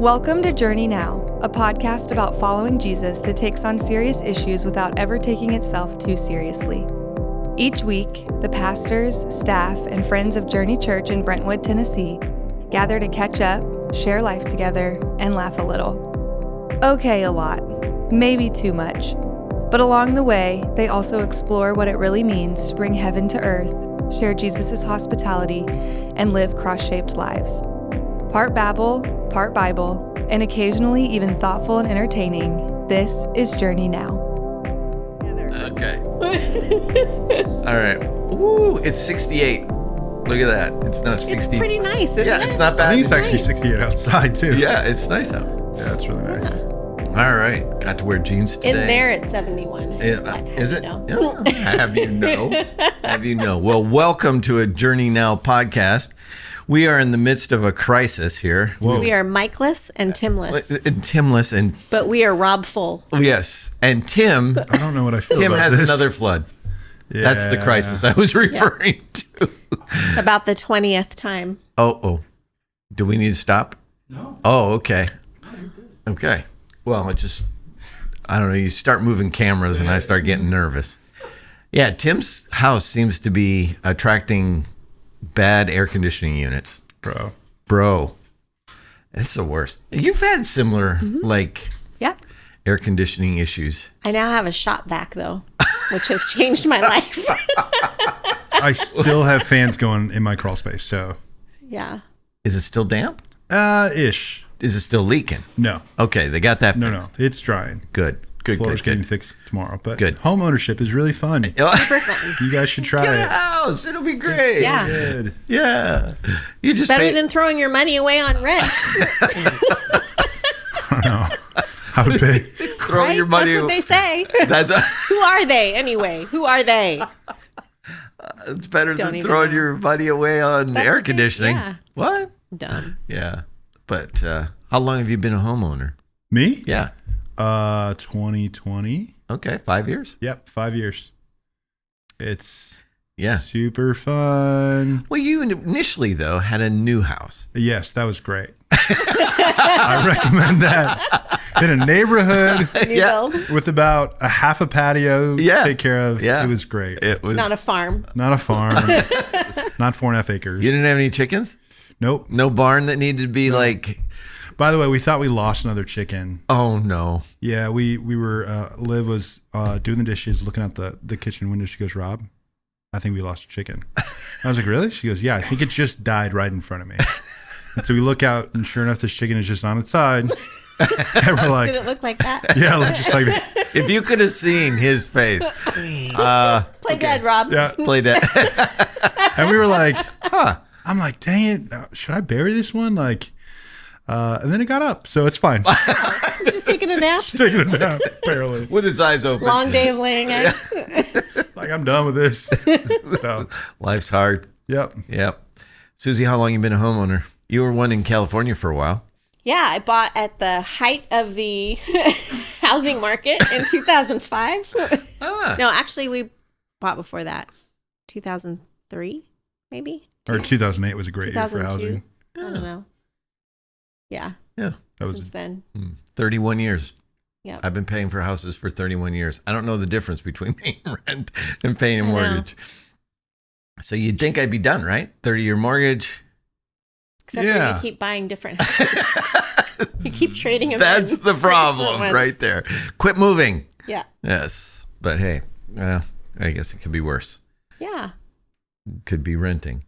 Welcome to Journey Now, a podcast about following Jesus that takes on serious issues without ever taking itself too seriously. Each week, the pastors, staff, and friends of Journey Church in Brentwood, Tennessee, gather to catch up, share life together, and laugh a little. Okay, a lot. Maybe too much. But along the way, they also explore what it really means to bring heaven to earth, share Jesus' hospitality, and live cross-shaped lives. Part Babble, part Bible, and occasionally even thoughtful and entertaining, this is Journey Now. Okay. All right. Ooh, it's 68. Look at that. It's not 60. It's pretty nice, isn't it? Yeah, it's not bad. I think it's actually 68 outside, too. Yeah, it's nice out. Yeah, it's really nice. All right. Got to wear jeans today. In there, it's 71. Is it? Yeah. Have you know? Have you know? Well, welcome to a Journey Now podcast. We are in the midst of a crisis here. Whoa. We are Mikeless and Timless. Timless and But we are Rob Full. yes, and Tim. I don't know what I feel Tim about has this. another flood. Yeah. That's the crisis I was referring to. About the 20th time. Oh. Do we need to stop? No. Oh, okay. Okay. Well, I don't know. You start moving cameras and I start getting nervous. Yeah, Tim's house seems to be attracting bad air conditioning units. Bro. It's the worst. You've had similar, Yeah. air conditioning issues. I now have a shop vac, though, which has changed my life. I still have fans going in my crawl space, so. Yeah. Is it still damp? Ish. Is it still leaking? No. Okay, they got that No, fixed. it's drying. Good. Floor's getting fixed tomorrow. But Good. home ownership is really fun. Super fun. You guys should try Get a it. house. It'll be great. Yeah. Good. Yeah. You just Better pay- than throwing your money away on rent. I know. I would pay. throw Right? your money. That's what they say. That's Who are they, anyway? Who are they? it's better Don't than even throwing know. your money away on That's air what they- conditioning. yeah. What? Dumb. Yeah. But how long have you been a homeowner? Me? Yeah. 2020. Okay. 5 years? Yep, 5 years. It's Yeah. super fun. Well, you initially, though, had a new house. Yes, that was great. I recommend that. In a neighborhood New Yeah. build. with about a half a patio to Yeah. take care of. Yeah. It was great. It was. Not a farm. Not a farm. Not 4.5 acres. You didn't have any chickens? Nope. No barn that needed to be like, By the way, we thought we lost another chicken. oh, no. Yeah, we were, Liv was doing the dishes, looking out the kitchen window. She goes, Rob, I think we lost a chicken. I was like, really? She goes, yeah, I think it just died right in front of me. And so we look out, and sure enough, this chicken is just on its side. And we're like, Did it look like that? yeah, it looked just like that. If you could have seen his face. Play dead, Rob. Yeah. Play that. And we were like, Huh. I'm like, dang it, should I bury this one? And then it got up, so it's fine. Just taking a nap. Taking it down, barely. With his eyes open. Long day of laying eggs. Like, I'm done with this. So, Life's hard. yep. Yep. Susie, how long you been a homeowner? You were one in California for a while. Yeah, I bought at the height of the housing market in 2005. Ah. No, actually, we bought before that. 2003, maybe? Or 2008 was a great year for 2002. housing. I don't know. Yeah, Yeah. That was since then. 31 years. Yeah. I've been paying for houses for 31 years. I don't know the difference between paying rent and paying a I know. mortgage. So you'd think I'd be done, right? 30-year mortgage. Except for Yeah. you keep buying different houses. You keep trading them. That's in the for problem different ones. right there. Quit moving. Yeah. Yes. But hey, I guess it could be worse. Yeah. Could be renting.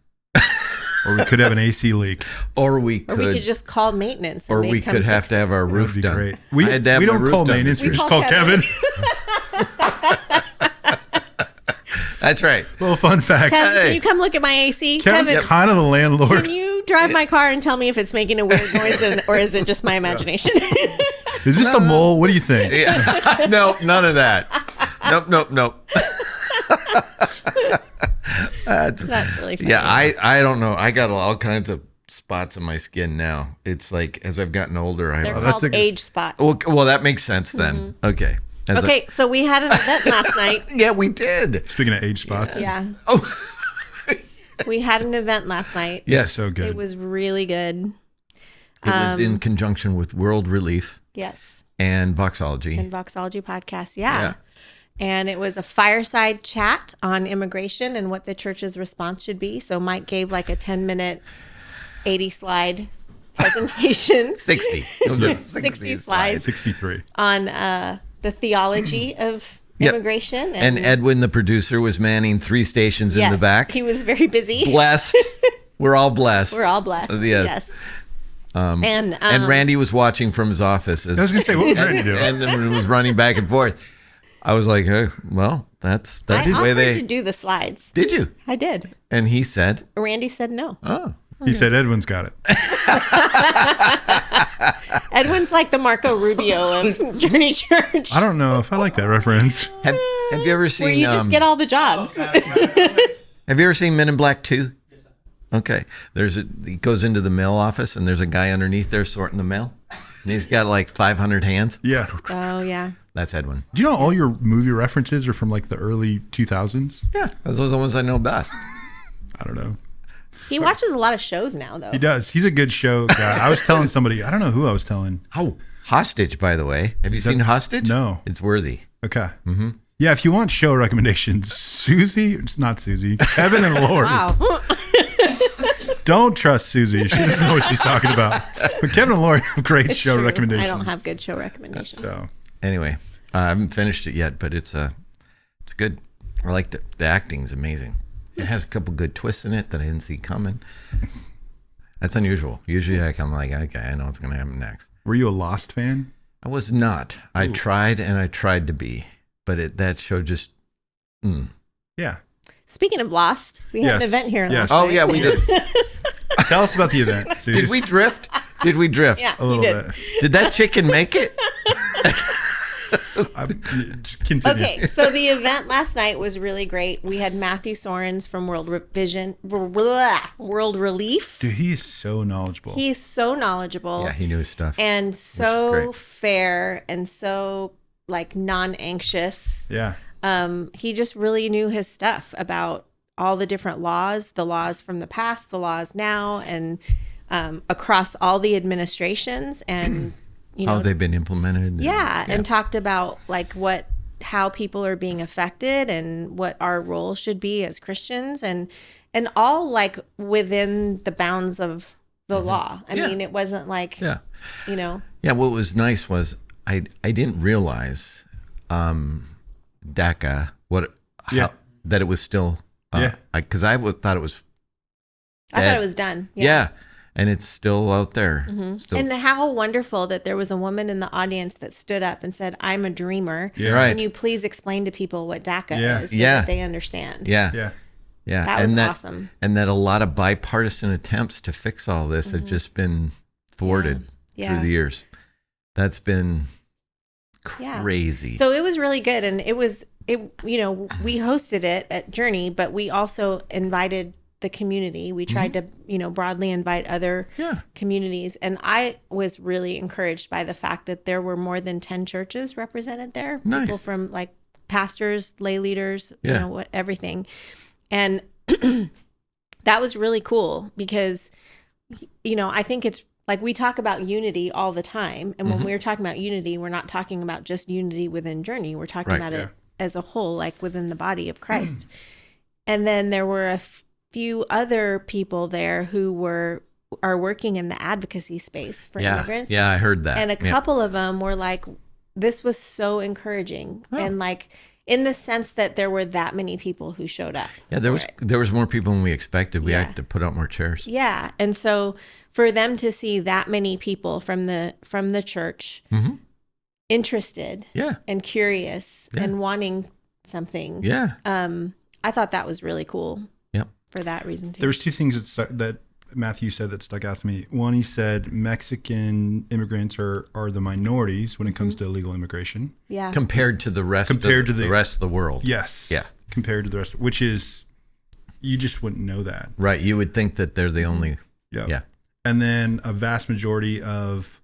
Or we could have an AC leak. Or we Or could. we could just call maintenance. And Or they'd we come could have fix to have our That roof would be done. great. We I had to have my don't roof call done. maintenance. We We just call call Kevin. That's right. Little fun fact. Kevin, Hey. can you come look at my AC? Kevin's Kevin, kind of the landlord. can you drive my car and tell me if it's making a weird noise or is it just my imagination? Is this a mole? What do you think? Yeah. No, none of that. Nope. That's really funny. Yeah, I don't know. I got all kinds of spots on my skin now. It's like as I've gotten older, I They're have. that's called a good- age spots. Well, that makes sense then. Okay. As Okay, so we had an event last night. yeah, we did. Speaking of age spots. Yeah. Oh, We had an event last night. yes. So good. It was really good. It was in conjunction with World Relief Yes. and Voxology. And Voxology podcast. Yeah. And it was a fireside chat on immigration and what the church's response should be. So Mike gave like a 10-minute, 80-slide presentation. 60. It was a 60 slides 63. on the theology of immigration. And Edwin, the producer, was manning 3 stations in the back. He was very busy. Blessed. We're all blessed. We're all blessed. Yes. And Randy was watching from his office. I was going to say, what was Randy doing? And then was running back and forth. I was like, hey, well, that's I the way offered to do the slides. Did you? I did. And he said? Randy said no. Oh. He said Edwin's got it. Edwin's like the Marco Rubio of Journey Church. I don't know if I like that reference. Have you ever seen... Where you just get all the jobs. Have you ever seen Men in Black 2? Okay. He goes into the mail office and there's a guy underneath there sorting the mail. And he's got like 500 hands. Yeah. Oh, yeah. That's Edwin. Do you know all your movie references are from like the early 2000s? Yeah. Those are the ones I know best. I don't know. He watches a lot of shows now, though. He does. He's a good show guy. I was telling somebody, I don't know who I was telling. Oh, Hostage, by the way. Have you seen Hostage? No. It's worthy. Okay. Mm-hmm. Yeah, if you want show recommendations, it's not Susie, Kevin and Lori. Wow. Don't trust Susie. She doesn't know what she's talking about. But Kevin and Lori have great It's show true. recommendations. I don't have good show recommendations. So Anyway, I haven't finished it yet, but it's good. I like the acting's amazing. It has a couple good twists in it that I didn't see coming. That's unusual. Usually I'm like, okay, I know what's going to happen next. Were you a Lost fan? I was not. I tried to be, but that show just... Yeah. Speaking of Lost, we had an event here. Yes. Last Oh, yeah, we did. Tell us about the event, Susie. Did we drift? Did we drift? Yeah, A little did. bit. Did that chicken make it? Continue. Okay, so the event last night was really great. We had Matthew Sorens from World Relief. Dude, he's so knowledgeable. He's so knowledgeable. Yeah, he knew his stuff. And so great. fair and so like non-anxious. Yeah. He just really knew his stuff about all the different laws, the laws from the past, the laws now, and across all the administrations, and how they've been implemented. and talked about like how people are being affected and what our role should be as Christians, and all like within the bounds of the law. I mean, it wasn't like Yeah. Yeah, what was nice was I didn't realize DACA that it was still because I thought it was I thought it was done. Yeah. And it's still out there. Still. And how wonderful that there was a woman in the audience that stood up and said, "I'm a dreamer. Yeah. Right. Can you please explain to people what DACA is so Yeah. that they understand?" Yeah. That was awesome. And that a lot of bipartisan attempts to fix all this have just been thwarted through the years. That's been crazy. So it was really good. And we hosted it at Journey, but we also invited the community. We tried to, broadly invite other communities. And I was really encouraged by the fact that there were more than 10 churches represented there. Nice. People from like pastors, lay leaders, everything. And that was really cool because, I think it's like we talk about unity all the time. And when we're talking about unity, we're not talking about just unity within Journey. We're talking about it as a whole, like within the body of Christ. And then there were a few other people there who are working in the advocacy space for immigrants. Yeah, I heard that. And a couple of them were like, this was so encouraging. And like, in the sense that there were that many people who showed up. Yeah, there was more people than we expected. We had to put out more chairs. Yeah. And so for them to see that many people from the church interested and curious and wanting something. Yeah. I thought that was really cool. Yep. For that reason too. There was 2 things that Matthew said that stuck out to me. One, he said Mexican immigrants are the minorities when it comes to illegal immigration. Yeah. Compared to the rest of the world. Yes. Yeah. Compared to the rest, which is, you just wouldn't know that. Right. You would think that they're the only. Yeah. And then a vast majority of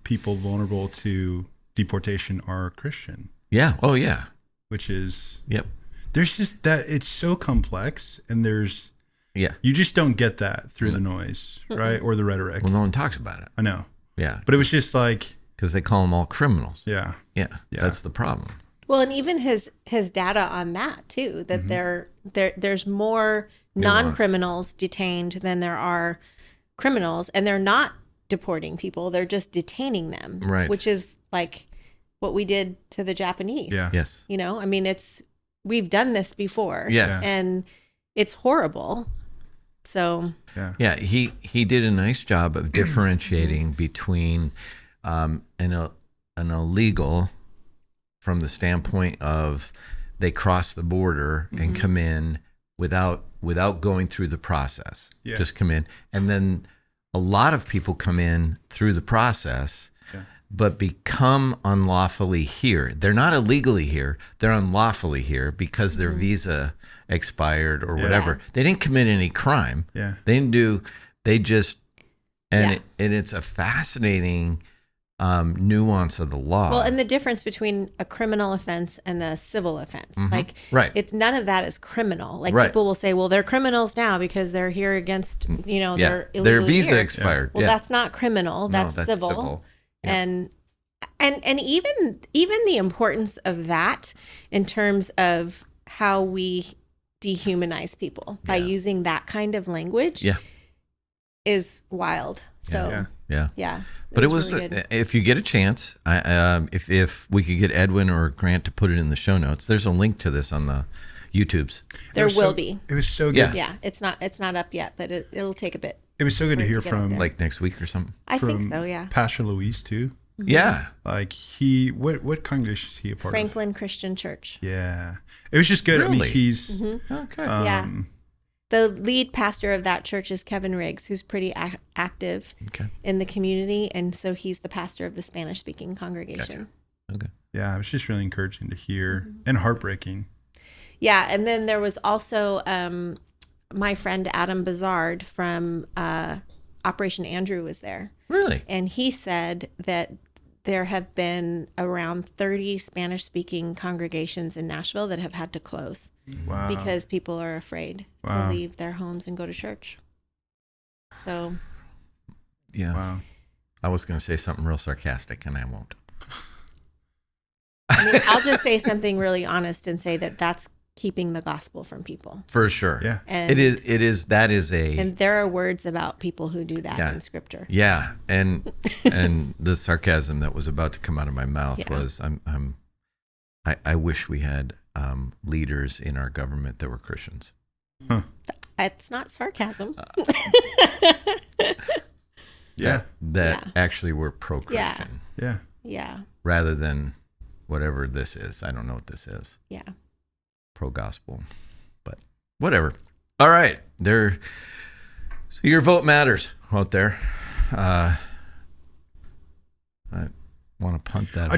people vulnerable to deportation are Christian. Yeah. Oh, yeah. Which is... Yep. There's just that, it's so complex, and there's Yeah. You just don't get that through the noise, right? Or the rhetoric. Well, no one talks about it. I know. Yeah. But it was just like, Because they call them all criminals. yeah. Yeah. That's the problem. Well, and even his data on that too, that there's more non-criminals detained than there are criminals, and they're not deporting people, they're just detaining them. Right. Which is like what we did to the Japanese. Yeah. Yes. You know, I mean, we've done this before. Yes. And it's horrible. So Yeah, he did a nice job of differentiating between an illegal, from the standpoint of they cross the border and come in without going through the process. Yeah. Just come in, and then a lot of people come in through the process, but become unlawfully here. They're not illegally here; they're unlawfully here because their visa expired or whatever. They didn't commit any crime. Yeah. They didn't do. They just and it's a fascinating nuance of the law. well, and the difference between a criminal offense and a civil offense, like Right. it's none of that is criminal. Like Right. people will say, well, they're criminals now because they're here against, yeah, they're their illegally visa here. expired. Well, yeah. that's not criminal. That's, that's civil. civil. Yeah. And even the importance of that in terms of how we dehumanize people by using that kind of language is wild. So Yeah. But it was really good. if you get a chance, if we could get Edwin or Grant to put it in the show notes, there's a link to this on the YouTubes. There will be. It was so good. Yeah. Yeah, it's not up yet, but it'll take a bit. It was so good to For it hear to get up from there. Like next week or something. I think from so, yeah. Pastor Luis too. Yeah. Like what congregation is he a part Franklin Christian Church. of? Yeah. It was just good. I Really? mean, he's Okay. Yeah. The lead pastor of that church is Kevin Riggs, who's pretty active Okay. in the community, and so he's the pastor of the Spanish-speaking congregation. Okay. yeah, it was just really encouraging to hear and heartbreaking. Yeah, and then there was also my friend Adam Bazard from Operation Andrew was there, Really? and he said that there have been around 30 Spanish-speaking congregations in Nashville that have had to close Wow. because people are afraid Wow. to leave their homes and go to church. So Yeah. Wow. I was going to say something real sarcastic, and I won't. I mean, I'll just say something really honest and say that that's keeping the gospel from people. For sure. Yeah. And It is. That is a. And there are words about people who do that in scripture. Yeah, and the sarcasm that was about to come out of my mouth was, I wish we had leaders in our government that were Christians. Huh. It's not sarcasm. Yeah. That actually were pro-Christian. Yeah. Yeah. Rather than whatever this is. I don't know what this is. Yeah. Pro-gospel, but whatever. All right, so your vote matters out there. I want to punt that.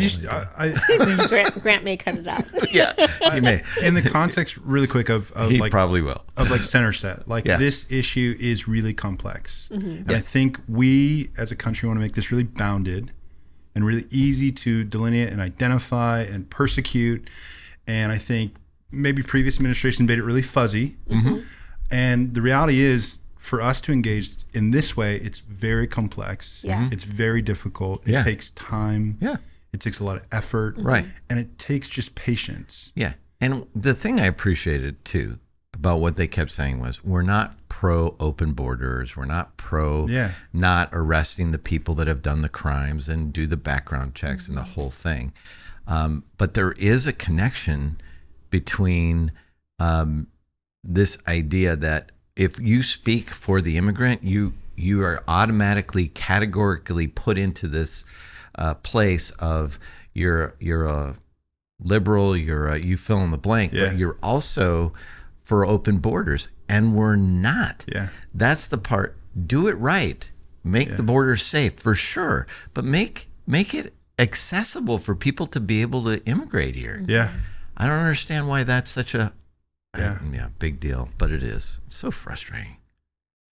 Grant may cut it out. Yeah, he may. In the context, really quick of He like probably will. of like center set, like this issue is really complex, and I think we as a country want to make this really bounded and really easy to delineate and identify and persecute. And I think maybe previous administration made it really fuzzy. And the reality is, for us to engage in this way, it's very complex. Yeah. It's very difficult. It takes time. Yeah. It takes a lot of effort. Right. And it takes just patience. Yeah, and the thing I appreciated too about what they kept saying was, we're not pro open borders. We're not pro not arresting the people that have done the crimes and do the background checks and the whole thing. But there is a connection between this idea that if you speak for the immigrant, you are automatically categorically put into this place of you're a liberal, you fill in the blank, but you're also for open borders, and we're not. Yeah. That's the part. Do it right. Make the borders safe for sure, but make it accessible for people to be able to immigrate here. Yeah. I don't understand why that's such a Yeah. big deal, but it is. It's so frustrating.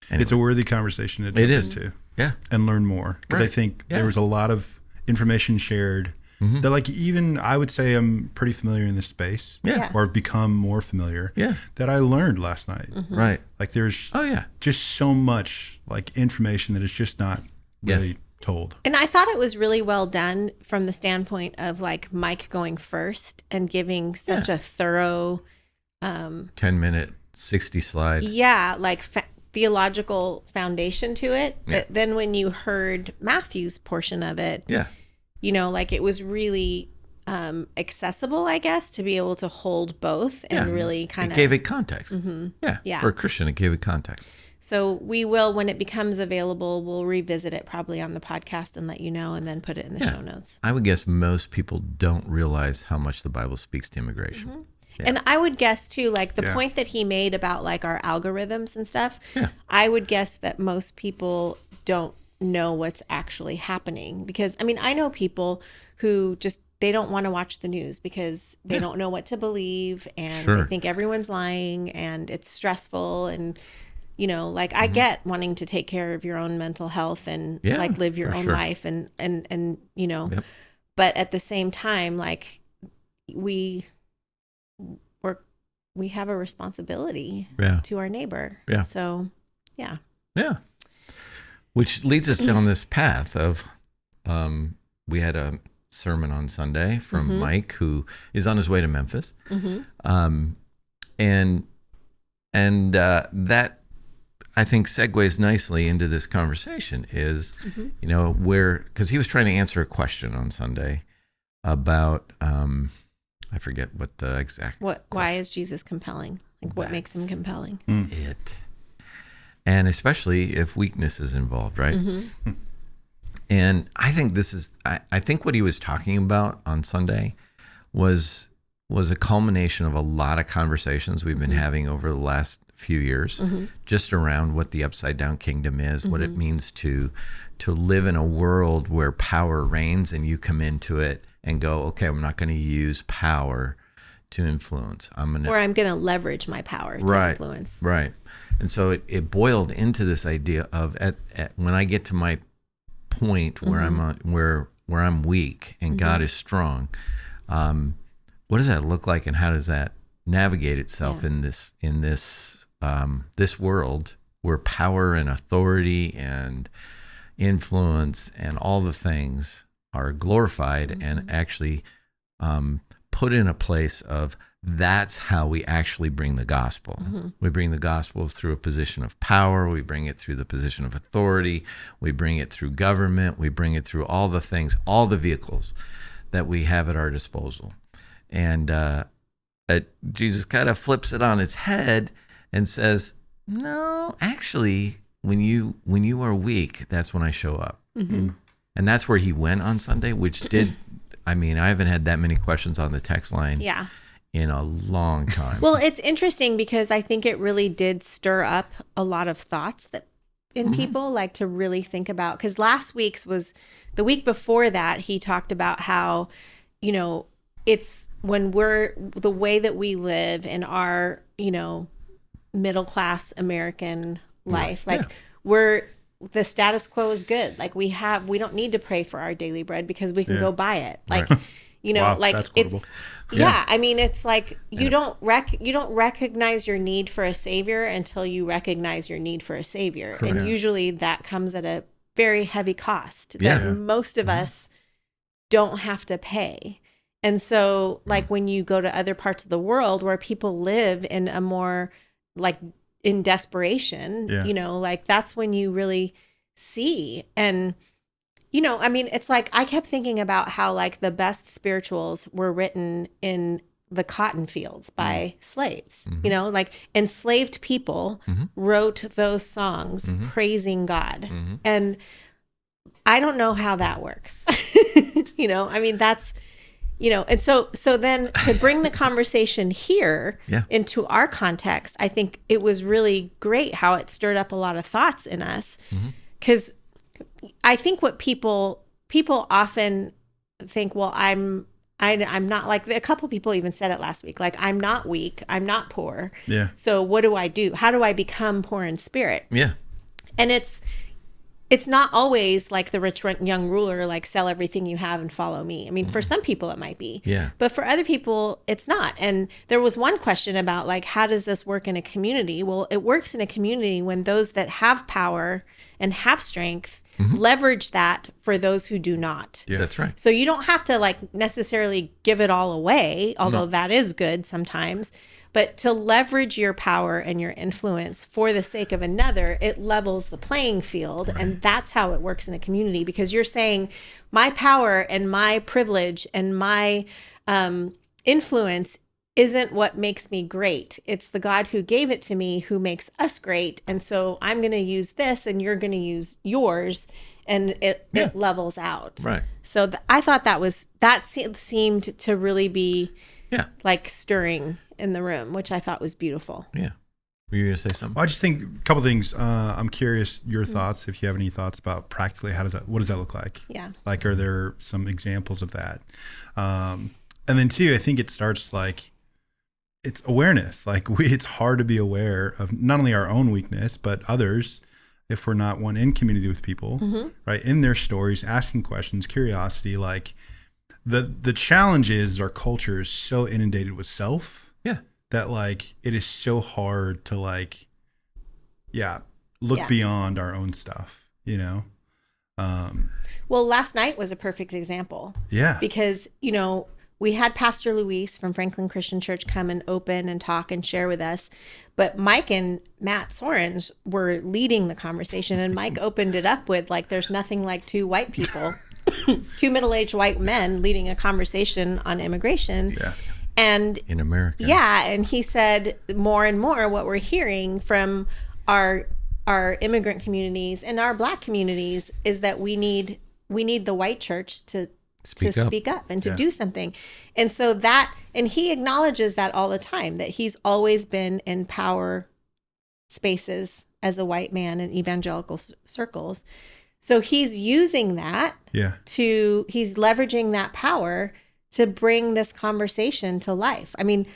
Anyway. It's a worthy conversation to It jump is. into Yeah. and learn more. Because I Right. think Yeah. there was a lot of information shared that like even I would say I'm pretty familiar in this space, Yeah. or become more familiar, that I learned last night. Right. Like there's just so much like information that is just not really told. And I thought it was really well done from the standpoint of like Mike going first and giving such a thorough 10-minute 60 slide. like theological foundation to it. But then when you heard Matthew's portion of it, you know, like it was really accessible, I guess, to be able to hold both and really kind of gave it context. For a Christian, it gave it context. So we will, when it becomes available, we'll revisit it probably on the podcast and let you know, and then put it in the show notes. I would guess most people don't realize how much the Bible speaks to immigration. And I would guess too, like the point that he made about like our algorithms and stuff, I would guess that most people don't know what's actually happening, because I mean, I know people who just, they don't want to watch the news because they don't know what to believe, and they think everyone's lying, and it's stressful, and you know, like I get wanting to take care of your own mental health and like live your own life and you know, but at the same time, like we have a responsibility to our neighbor. So which leads us down this path of we had a sermon on Sunday from Mike, who is on his way to Memphis. And that I think segues nicely into this conversation is, you know, because he was trying to answer a question on Sunday about, I forget what the exact why is Jesus compelling? Like what makes him compelling? And especially if weakness is involved, right? And I think I think what he was talking about on Sunday was a culmination of a lot of conversations we've been having over the last few years, just around what the upside down kingdom is, what it means to live in a world where power reigns and you come into it and go, okay, I'm not going to use power to influence. I'm going to leverage my power to influence. Right. And so it boiled into this idea of at when I get to my point where where I'm weak and God is strong, what does that look like, and how does that navigate itself in this world where power and authority and influence and all the things are glorified and actually put in a place of, that's how we actually bring the gospel. We bring the gospel through a position of power. We bring it through the position of authority. We bring it through government. We bring it through all the things, all the vehicles that we have at our disposal. And Jesus kind of flips it on its head and says, no, actually, when you are weak, that's when I show up. And that's where he went on Sunday, which did, I mean, I haven't had that many questions on the text line in a long time. Well, it's interesting because I think it really did stir up a lot of thoughts that in people, like to really think about, because last week's was the week before that, he talked about how, you know, it's when we're the way that we live in our, you know, middle class American life, like we're, the status quo is good. Like we don't need to pray for our daily bread because we can go buy it. Like, you know, like it's, I mean, it's like you don't recognize your need for a savior until you recognize your need for a savior. Correct. And usually that comes at a very heavy cost that most of us don't have to pay. And so like when you go to other parts of the world where people live in a more like in desperation, you know, like that's when you really see. And, you know, I mean, it's like, I kept thinking about how like the best spirituals were written in the cotton fields by slaves, you know, like enslaved people wrote those songs praising God. And I don't know how that works. You know, I mean, that's, you know, and so then to bring the conversation here into our context, I think it was really great how it stirred up a lot of thoughts in us. Because I think what people often think, well, I'm not like, a couple people even said it last week, like, I'm not weak, I'm not poor. So what do I do? How do I become poor in spirit? And it's it's not always like the rich young ruler, like sell everything you have and follow me. I mean, for some people it might be, but for other people it's not. And there was one question about like, how does this work in a community? Well, it works in a community when those that have power and have strength leverage that for those who do not. Yeah, that's right. So you don't have to like necessarily give it all away, although that is good sometimes. But to leverage your power and your influence for the sake of another, it levels the playing field. Right. And that's how it works in a community, because you're saying my power and my privilege and my influence isn't what makes me great. It's the God who gave it to me who makes us great. And so I'm going to use this and you're going to use yours. And it levels out. Right. So I thought that seemed to really be like stirring in the room, which I thought was beautiful. Yeah. Were you going to say something? I just think a couple things. I'm curious your thoughts, if you have any thoughts about practically what does that look like? Yeah. Like, are there some examples of that? And then two, I think it starts like, it's awareness. Like it's hard to be aware of not only our own weakness, but others, if we're not in community with people, right? In their stories, asking questions, curiosity, like the challenge is our culture is so inundated with self. That like it is so hard to like look beyond our own stuff, you know. Well, last night was a perfect example. Yeah. Because, you know, we had Pastor Luis from Franklin Christian Church come and open and talk and share with us. But Mike and Matt Sorens were leading the conversation, and Mike opened it up with like, there's nothing like two white people, two middle-aged white men leading a conversation on immigration. Yeah. And in America. Yeah. And he said more and more what we're hearing from our immigrant communities and our Black communities is that we need the white church to speak up and to do something. And so and he acknowledges that all the time, that he's always been in power spaces as a white man in evangelical circles. So he's using that he's leveraging that power to bring this conversation to life. I mean,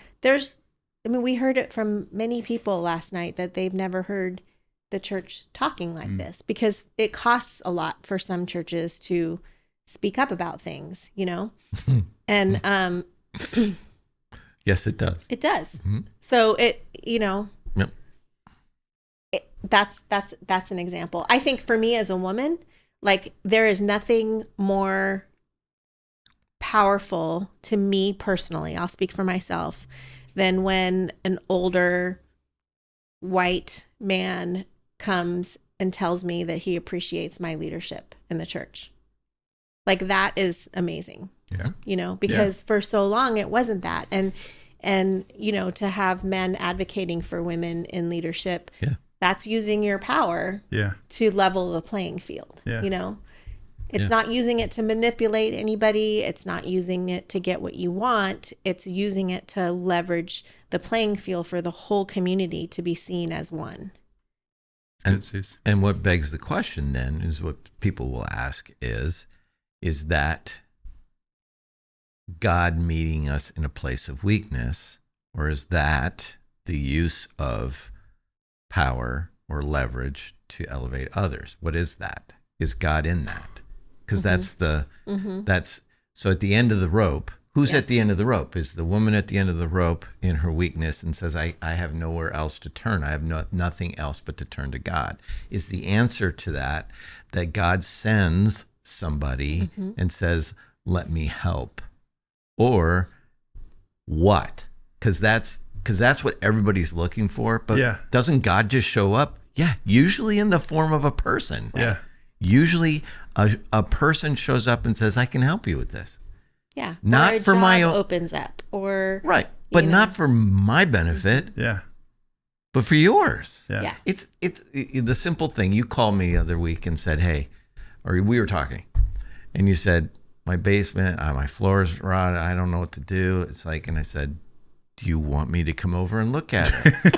we heard it from many people last night that they've never heard the church talking like this, because it costs a lot for some churches to speak up about things, you know? And yes, it does. It does. Mm-hmm. So it, you know, that's an example. I think for me as a woman, like there is nothing more powerful to me personally, I'll speak for myself, than when an older white man comes and tells me that he appreciates my leadership in the church. Like that is amazing. Yeah. You know, because for so long it wasn't that. And you know, to have men advocating for women in leadership, that's using your power to level the playing field. You know, it's not using it to manipulate anybody. It's not using it to get what you want. It's using it to leverage the playing field for the whole community to be seen as one. And what begs the question then is what people will ask is that God meeting us in a place of weakness, or is that the use of power or leverage to elevate others? What is that? Is God in that? Because that's so at the end of the rope, who's at the end of the rope? Is the woman at the end of the rope in her weakness and says, I have nowhere else to turn. I have nothing else but to turn to God. Is the answer to that God sends somebody and says, let me help? Or what? Because that's what everybody's looking for. But doesn't God just show up? Yeah, usually in the form of a person. Yeah. Usually a person shows up and says, I can help you with this. Yeah. Not or for my own opens up or right. But not for my benefit. Yeah. But for yours. Yeah. It's the simple thing. You called me the other week and said, hey, or we were talking, and you said, my basement, my floor is rotted. I don't know what to do. It's like, and I said, do you want me to come over and look at it?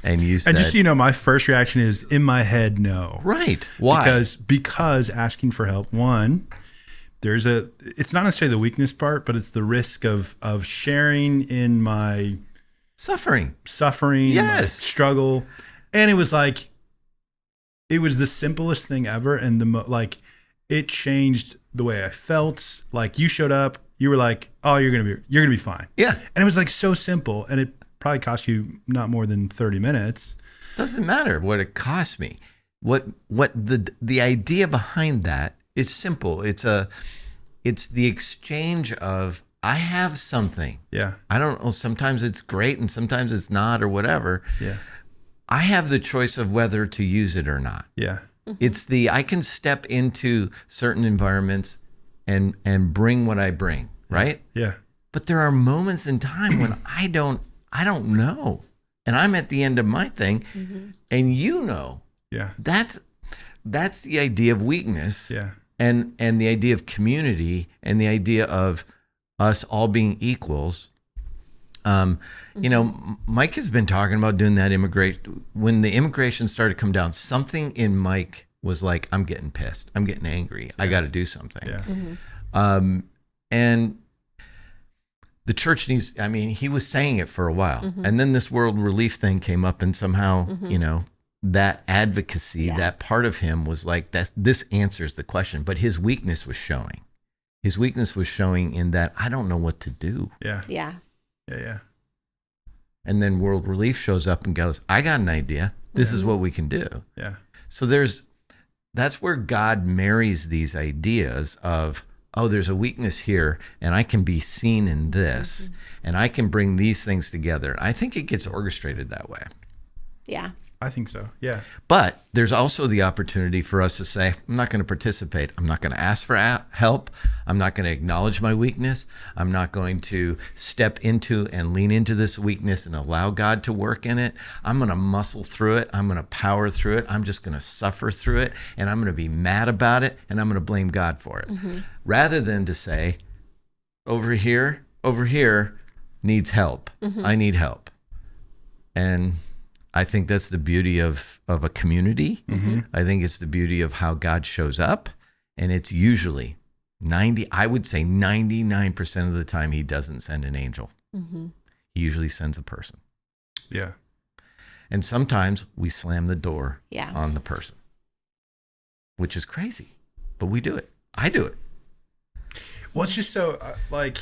And you said, and just so you know, my first reaction is in my head, no. Right. Why? Because asking for help, one, it's not necessarily the weakness part, but it's the risk of sharing in my suffering, my struggle. And it was like, it was the simplest thing ever. And like, it changed the way I felt. Like, you showed up, you were like, oh, you're going to be fine. Yeah. And it was like so simple. And it probably cost you not more than 30 minutes. Doesn't matter what it cost me. What the idea behind that is simple. It's the exchange of, I have something. Yeah. I don't know. Sometimes it's great and sometimes it's not, or whatever. Yeah. I have the choice of whether to use it or not. Yeah. It's I can step into certain environments and bring what I bring, right? Yeah. But there are moments in time when I don't know. And I'm at the end of my thing. And Yeah. That's the idea of weakness. Yeah. And the idea of community and the idea of us all being equals. You know, Mike has been talking about doing that when the immigration started to come down, something in Mike was like, I'm getting pissed. I'm getting angry. I got to do something. Yeah. And the church needs, he was saying it for a while. And then this world relief thing came up, and somehow, you know, that advocacy, that part of him was like, this answers the question. But his weakness was showing. His weakness was showing in that, I don't know what to do. Yeah. Yeah. Yeah. Yeah. And then World Relief shows up and goes, I got an idea. This is what we can do. Yeah. So that's where God marries these ideas of, oh, there's a weakness here, and I can be seen in this, and I can bring these things together. I think it gets orchestrated that way. Yeah. I think so. Yeah. But there's also the opportunity for us to say, I'm not going to participate. I'm not going to ask for help. I'm not going to acknowledge my weakness. I'm not going to step into and lean into this weakness and allow God to work in it. I'm going to muscle through it. I'm going to power through it. I'm just going to suffer through it. And I'm going to be mad about it. And I'm going to blame God for it. Rather than to say, over here needs help. I need help. And I think that's the beauty of a community. I think it's the beauty of how God shows up. And it's usually 99% of the time, he doesn't send an angel. He usually sends a person. Yeah. And sometimes we slam the door Yeah. on the person, which is crazy, but we do it. I do it. Well, it's just so like,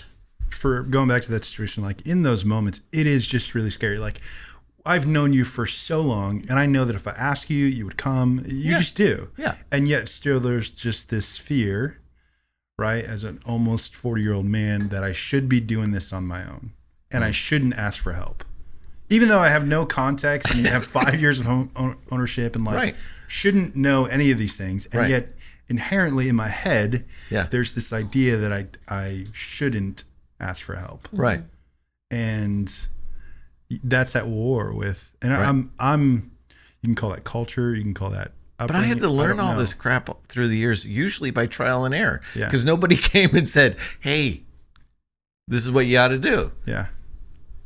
for going back to that situation, like in those moments, it is just really scary. Like, I've known you for so long, and I know that if I ask you, you would come. You just do. Yeah. And yet still there's just this fear, right, as an almost 40-year-old man, that I should be doing this on my own, and I shouldn't ask for help. Even though I have no context and have 5 years of home ownership and like shouldn't know any of these things. And yet inherently in my head, there's this idea that I shouldn't ask for help. Right. And that's at war with, and I'm you can call that culture, you can call that upbringing. But I had to learn all this crap through the years, usually by trial and error, because nobody came and said, hey, this is what you ought to do. Yeah.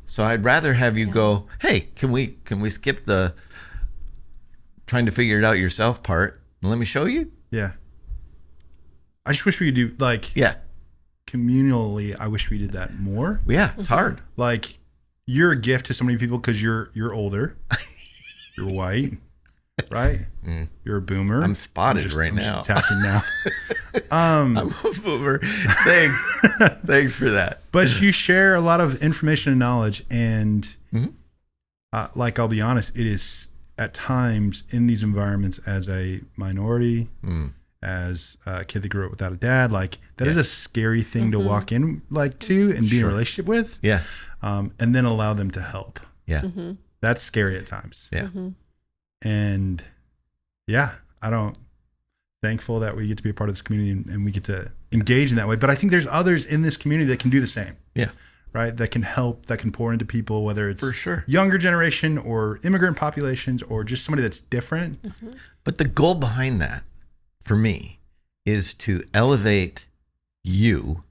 So I'd rather have you go, hey, can we skip the trying to figure it out yourself part and let me show you? Yeah. I just wish we could do like communally. I wish we did that more. Yeah, it's hard. Like, you're a gift to so many people because you're older, you're white, right? You're a boomer. I'm spotted right now. Attacking now. I'm a boomer. Thanks for that. But you share a lot of information and knowledge, and like, I'll be honest, it is at times in these environments as a minority, as a kid that grew up without a dad, like that is a scary thing to walk in like to and be in a relationship with. Yeah. And then allow them to help. Yeah. That's scary at times. Yeah. And thankful that we get to be a part of this community and we get to engage in that way. But I think there's others in this community that can do the same. Yeah. Right. That can help, that can pour into people, whether it's for sure younger generation or immigrant populations or just somebody that's different. But the goal behind that for me is to elevate you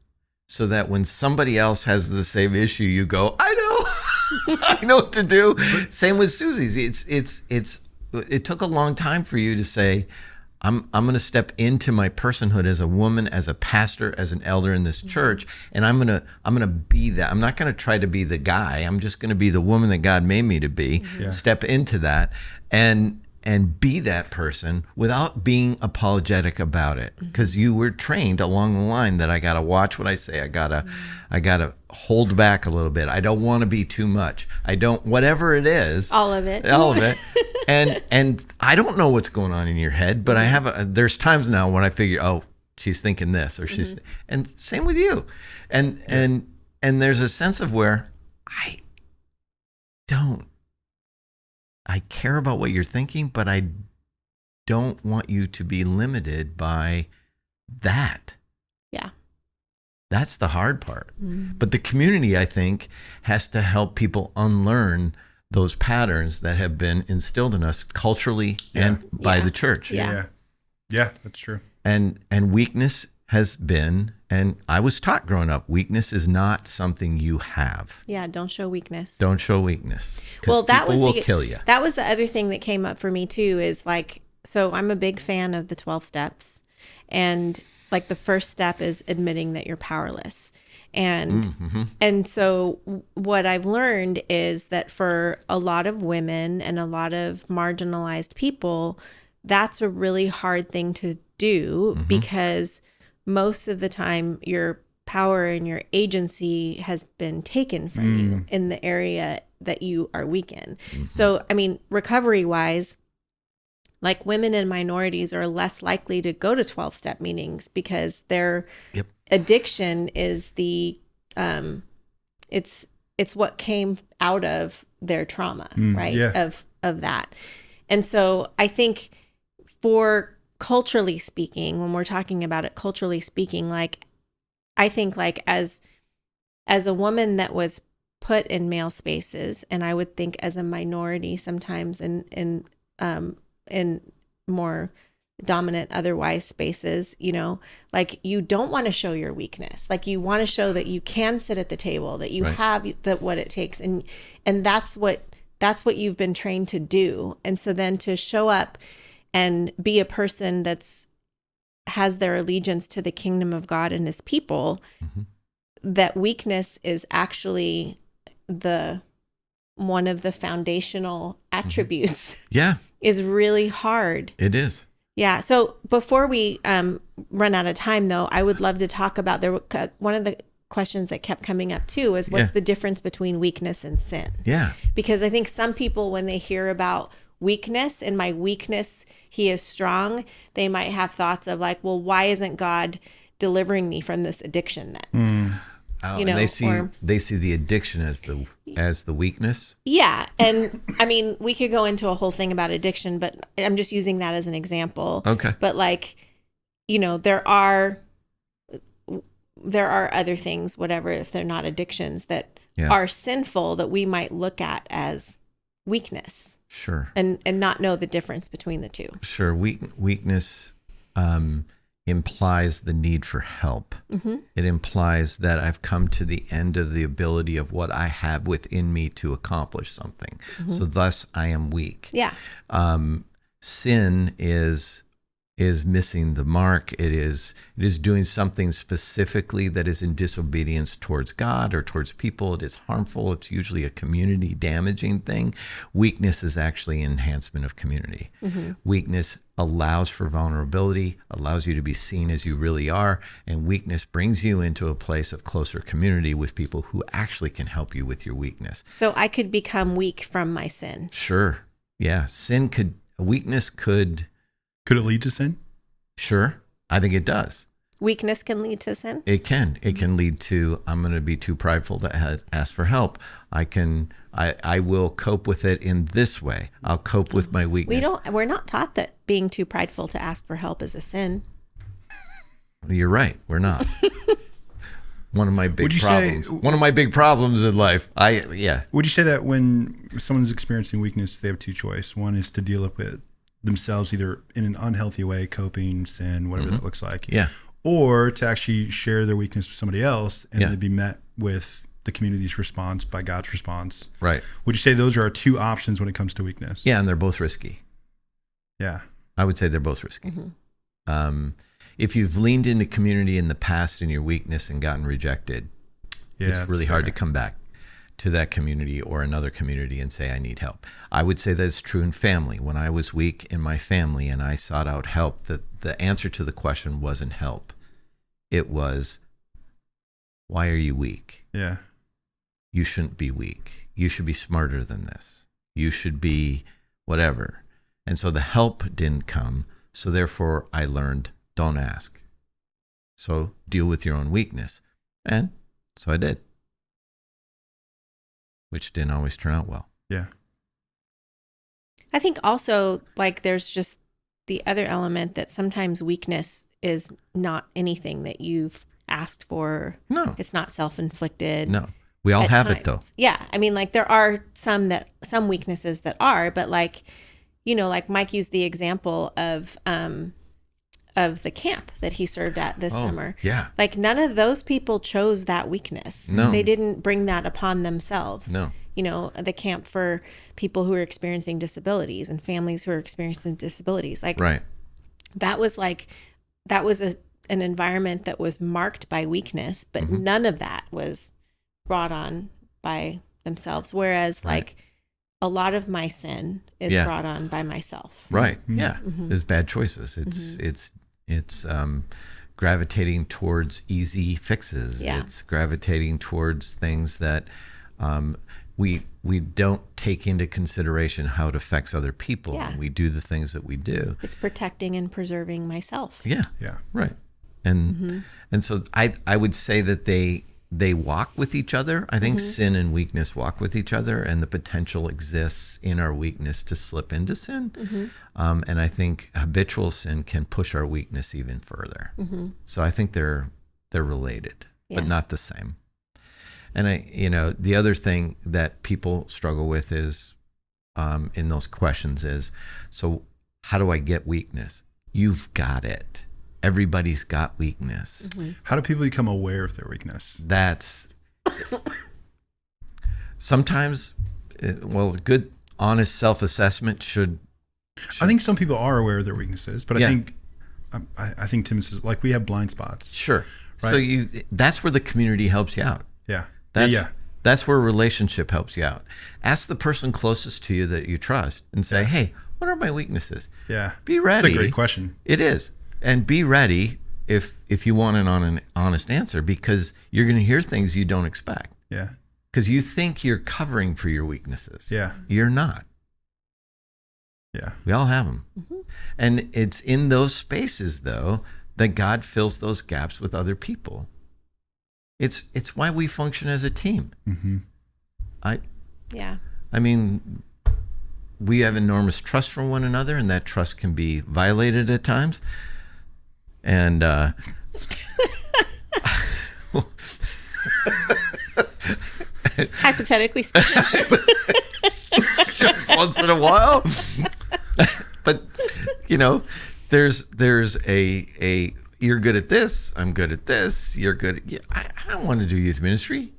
so that when somebody else has the same issue, you go, I know, I know what to do. Same with Susie's. It took a long time for you to say, I'm going to step into my personhood as a woman, as a pastor, as an elder in this church, and I'm going to be that. I'm not going to try to be the guy. I'm just going to be the woman that God made me to be. Step into that, and and be that person without being apologetic about it, because you were trained along the line that I got to watch what I say. I got to hold back a little bit. I don't want to be too much. I don't, whatever it is, All of it. And I don't know what's going on in your head, but there's times now when I figure, oh, she's thinking this, or she's, and same with you. And there's a sense of where I care about what you're thinking, but I don't want you to be limited by that. Yeah. That's the hard part. But the community, I think, has to help people unlearn those patterns that have been instilled in us culturally and by the church. Yeah, that's true. And weakness has been, and I was taught growing up, weakness is not something you have. Yeah, don't show weakness. Don't show weakness. Well, people will kill you. That was the other thing that came up for me too, is like, so I'm a big fan of the 12 steps. And like the first step is admitting that you're powerless. And so what I've learned is that for a lot of women and a lot of marginalized people, that's a really hard thing to do, because most of the time your power and your agency has been taken from you in the area that you are weak in. So, I mean, recovery wise, like women and minorities are less likely to go to 12-step meetings because their addiction is the, it's what came out of their trauma, right? Yeah. Of that. And so I think for culturally speaking, when we're talking about it culturally speaking, like I think like as a woman that was put in male spaces, and I would think as a minority sometimes in more dominant otherwise spaces, you know, like you don't want to show your weakness. Like you want to show that you can sit at the table, that you have what it takes, and that's what you've been trained to do. And so then to show up and be a person has their allegiance to the kingdom of God and his people, that weakness is actually one of the foundational attributes. Is really hard. It is. Yeah. So before we run out of time, though, I would love to talk about one of the questions that kept coming up too is what's the difference between weakness and sin? Yeah. Because I think some people, when they hear about weakness, and my weakness, he is strong, they might have thoughts of like, well, why isn't God delivering me from this addiction then? You know, and they see the addiction as the weakness. Yeah. And I mean, we could go into a whole thing about addiction, but I'm just using that as an example. Okay. But like, you know, there are other things, whatever, if they're not addictions, that are sinful that we might look at as weakness. Sure. And not know the difference between the two. Sure. Weakness implies the need for help. It implies that I've come to the end of the ability of what I have within me to accomplish something. So thus I am weak. Yeah. Sin is missing the mark. It is doing something specifically that is in disobedience towards God or towards people. It is harmful. It's usually a community damaging thing. Weakness is actually enhancement of community. Weakness allows for vulnerability, allows you to be seen as you really are, and weakness brings you into a place of closer community with people who actually can help you with your weakness. So I could become weak from my sin. Sure. Yeah. Weakness could... Could it lead to sin? Sure. I think it does. Weakness can lead to sin? It can. It can lead to, I'm going to be too prideful to ask for help. I will cope with it in this way. I'll cope with my weakness. We're not taught that being too prideful to ask for help is a sin. You're right. We're not. One of my big problems. One of my big problems in life. Would you say that when someone's experiencing weakness, they have two choices? One is to deal with themselves either in an unhealthy way, coping, sin, whatever that looks like. Yeah. Or to actually share their weakness with somebody else and to be met with the community's response by God's response. Right. Would you say those are our two options when it comes to weakness? Yeah, and they're both risky. Yeah. I would say they're both risky. If you've leaned into community in the past in your weakness and gotten rejected, it's really hard to come back. to that community or another community and say, I need help. I would say that's true in family. When I was weak in my family and I sought out help, the answer to the question wasn't help. It was, why are you weak? Yeah. You shouldn't be weak. You should be smarter than this. You should be whatever. And so the help didn't come. So therefore I learned, don't ask. So deal with your own weakness. And so I did. Which didn't always turn out well. Yeah. I think also, like, there's just the other element that sometimes weakness is not anything that you've asked for. No. It's not self-inflicted. No. We all have it though. Yeah. I mean, like, there are some weaknesses that are, but like, you know, like Mike used the example of the camp that he served at this summer. Yeah. Like, none of those people chose that weakness. No. They didn't bring that upon themselves. No. You know, the camp for people who are experiencing disabilities and families who are experiencing disabilities. Like, right. That was an environment that was marked by weakness, but none of that was brought on by themselves. Whereas like a lot of my sin is brought on by myself. Right. Yeah. There's bad choices. It's gravitating towards easy fixes. Yeah. It's gravitating towards things that we don't take into consideration how it affects other people. Yeah. And we do the things that we do. It's protecting and preserving myself. Yeah. Yeah. Right. And so I would say that they walk with each other. I think sin and weakness walk with each other, and the potential exists in our weakness to slip into sin. And I think habitual sin can push our weakness even further. So I think they're related, but not the same. And the other thing that people struggle with is in those questions is, so how do I get weakness? You've got it. Everybody's got weakness. How do people become aware of their weakness? That's sometimes, good, honest self-assessment should. I think some people are aware of their weaknesses, but I think Tim says, like, we have blind spots. Sure. Right? So that's where the community helps you out. Yeah. That's where a relationship helps you out. Ask the person closest to you that you trust and say, hey, what are my weaknesses? Yeah. Be ready. That's a great question. It is. And be ready if you want an honest answer, because you're going to hear things you don't expect. Yeah. Because you think you're covering for your weaknesses. Yeah. You're not. Yeah. We all have them. And it's in those spaces, though, that God fills those gaps with other people. It's why we function as a team. I mean, we have enormous trust for one another, and that trust can be violated at times. And Hypothetically speaking. just once in a while. But there's a you're good at this, I'm good at this, you're good at, I don't want to do youth ministry.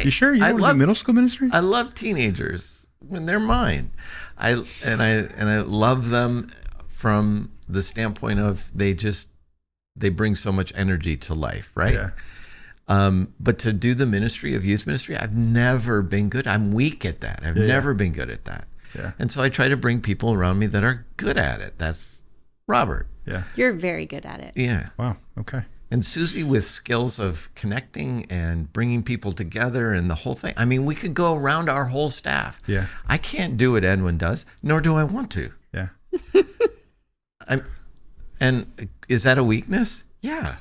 You sure you don't want to do middle school ministry? I love teenagers when they're mine. I love them from the standpoint of they bring so much energy to life, right? Yeah. But to do the ministry of youth ministry, I've never been good. I'm weak at that. I've never been good at that. Yeah. And so I try to bring people around me that are good at it. That's Robert. Yeah. You're very good at it. Yeah. Wow. Okay. And Suzie with skills of connecting and bringing people together and the whole thing. I mean, we could go around our whole staff. Yeah. I can't do what Edwin does, nor do I want to. Yeah. And is that a weakness? Yeah,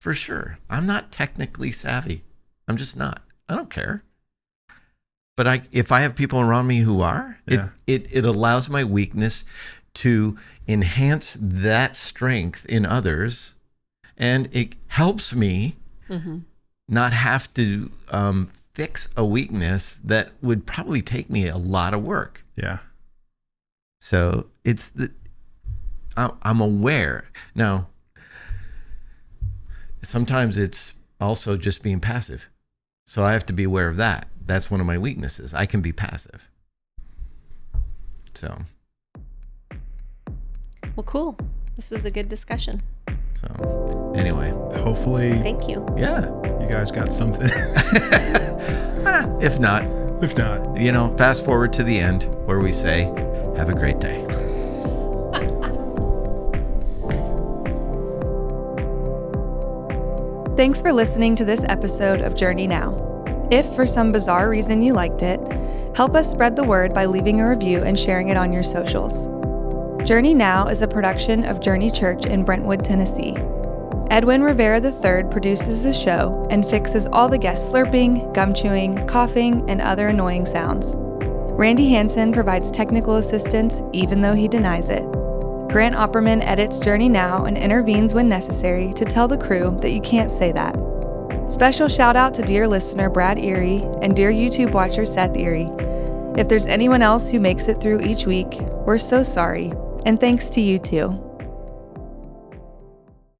for sure. I'm not technically savvy. I'm just not. I don't care. But if I have people around me who are, it allows my weakness to enhance that strength in others. And it helps me not have to fix a weakness that would probably take me a lot of work. Yeah. So I'm aware. Now, sometimes it's also just being passive. So I have to be aware of that. That's one of my weaknesses. I can be passive. So. Well, cool. This was a good discussion. So Anyway. Hopefully. Thank you. Yeah. You guys got something. If not. If not. Fast forward to the end where we say, have a great day. Thanks for listening to this episode of Journey Now. If for some bizarre reason you liked it, help us spread the word by leaving a review and sharing it on your socials. Journey Now is a production of Journey Church in Brentwood, Tennessee. Edwin Rivera III produces the show and fixes all the guest slurping, gum chewing, coughing, and other annoying sounds. Randy Hansen provides technical assistance even though he denies it. Grant Opperman edits Journey Now and intervenes when necessary to tell the crew that you can't say that. Special shout out to dear listener Brad Erie and dear YouTube watcher Seth Erie. If there's anyone else who makes it through each week, we're so sorry, and thanks to you too.